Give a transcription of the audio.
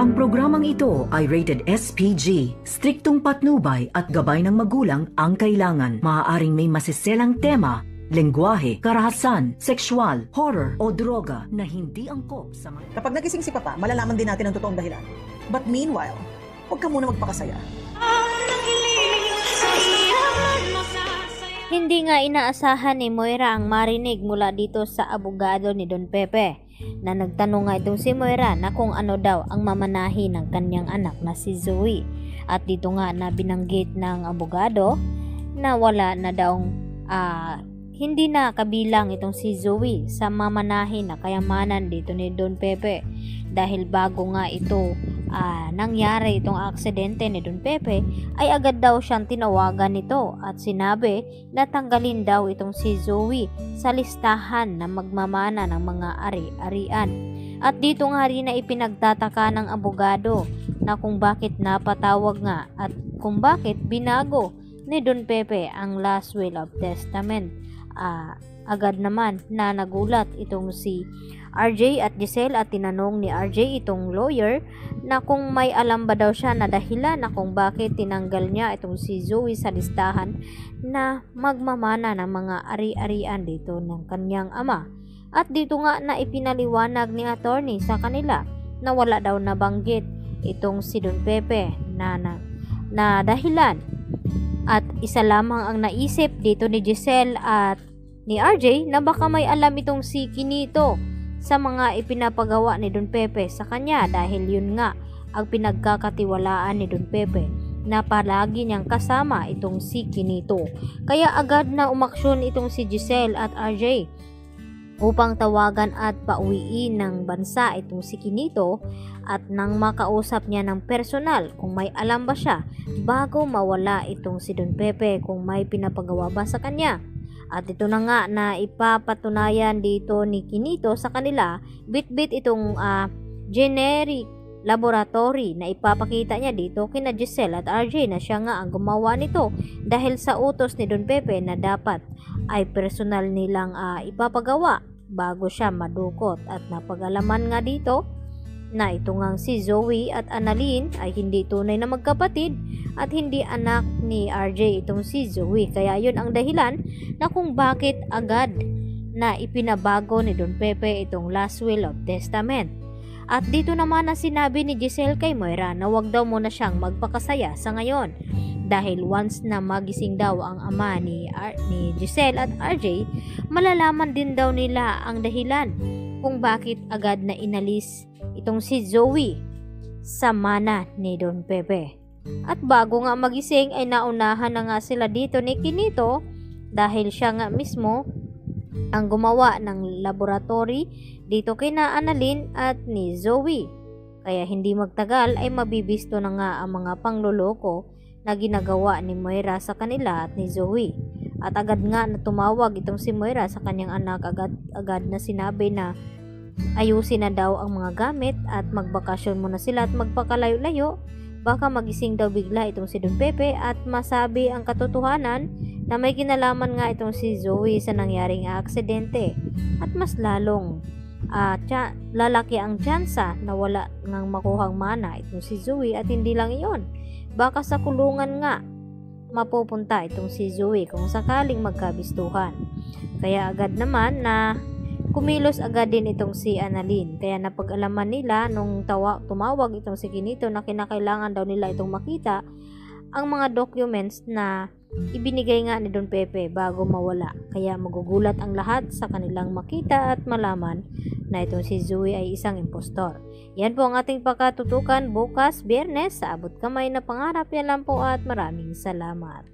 Ang programang ito ay rated SPG. Striktong patnubay at gabay ng magulang ang kailangan. Maaaring may masiselang tema, lengguwahe, karahasan, sexual, horror o droga na hindi angkop sa mga... Kapag nagising si Papa, malalaman din natin ang totoong dahilan. But meanwhile, huwag ka muna magpakasaya. Hindi nga inaasahan ni Moira ang marinig mula dito sa abogado ni Don Pepe na nagtanong nga itong si Moira na kung ano daw ang mamanahi ng kanyang anak na si Zoe. At dito nga na binanggit ng abogado na wala na daw hindi na kabilang itong si Zoe sa mamanahi na kayamanan dito ni Don Pepe dahil bago nga ito nangyari itong aksidente ni Don Pepe ay agad daw siyang tinawagan nito at sinabi na tanggalin daw itong si Zoe sa listahan na magmamana ng mga ari-arian. At dito nga rin na ipinagtataka ng abogado na kung bakit napatawag nga at kung bakit binago ni Don Pepe ang last will of testament. Agad naman na nagulat itong si RJ at Giselle at tinanong ni RJ itong lawyer na kung may alam ba daw siya na dahilan na kung bakit tinanggal niya itong si Zoe sa listahan na magmamana ng mga ari-arian dito ng kanyang ama. At dito nga na ipinaliwanag ni attorney sa kanila na wala daw nabanggit itong si Don Pepe na dahilan. At isa lamang ang naisip dito ni Giselle at ni RJ na baka may alam itong si Kinito sa mga ipinapagawa ni Don Pepe sa kanya dahil yun nga ang pinagkakatiwalaan ni Don Pepe na palagi niyang kasama itong si Kinito. Kaya agad na umaksyon itong si Giselle at RJ upang tawagan at pauwiin ng bansa itong si Kinito at nang makausap niya ng personal kung may alam ba siya bago mawala itong si Don Pepe kung may pinapagawa ba sa kanya. At ito na nga na ipapatunayan dito ni Kinito sa kanila bit-bit itong generic laboratory na ipapakita niya dito kina Giselle at RJ na siya nga ang gumawa nito dahil sa utos ni Don Pepe na dapat ay personal nilang ipapagawa bago siya madukot. At napag-alaman nga dito na ito ngang si Zoe at Annalyn ay hindi tunay na magkapatid at hindi anak ni RJ itong si Zoe. Kaya yun ang dahilan na kung bakit agad na ipinabago ni Don Pepe itong last will of testament. At dito naman na sinabi ni Giselle kay Moira na wag daw muna siyang magpakasaya sa ngayon dahil once na magising daw ang ama ni Giselle at RJ, malalaman din daw nila ang dahilan kung bakit agad na inalis itong si Zoe sa mana ni Don Pepe. At bago nga magising ay naunahan na nga sila dito ni Kinito dahil siya nga mismo ang gumawa ng laboratory dito kina Annalyn at ni Zoe. Kaya hindi magtagal ay mabibisto na nga ang mga pangloloko na ginagawa ni Moira sa kanila at ni Zoe. At agad nga na tumawag itong si Moira sa kanyang anak agad na sinabi na ayusin na daw ang mga gamit at magbakasyon muna sila at magpakalayo-layo. Baka magising daw bigla itong si Don Pepe at masabi ang katotohanan na may kinalaman nga itong si Zoe sa nangyaring aksidente at mas lalong lalaki ang tsansa na wala ngang makuhang mana itong si Zoe. At hindi lang iyon, baka sa kulungan nga mapupunta itong si Zoe kung sakaling magkabistuhan. Kaya agad naman na kumilos agad din itong si Annalyn. Kaya napag-alaman nila nung tumawag itong si Kinito na kinakailangan daw nila itong makita ang mga documents na ibinigay nga ni Don Pepe bago mawala. Kaya magugulat ang lahat sa kanilang makita at malaman na itong si Zoe ay isang impostor. Yan po ang ating pagkatutukan bukas Biyernes sa Abot Kamay na Pangarap. Yan lang po at maraming salamat.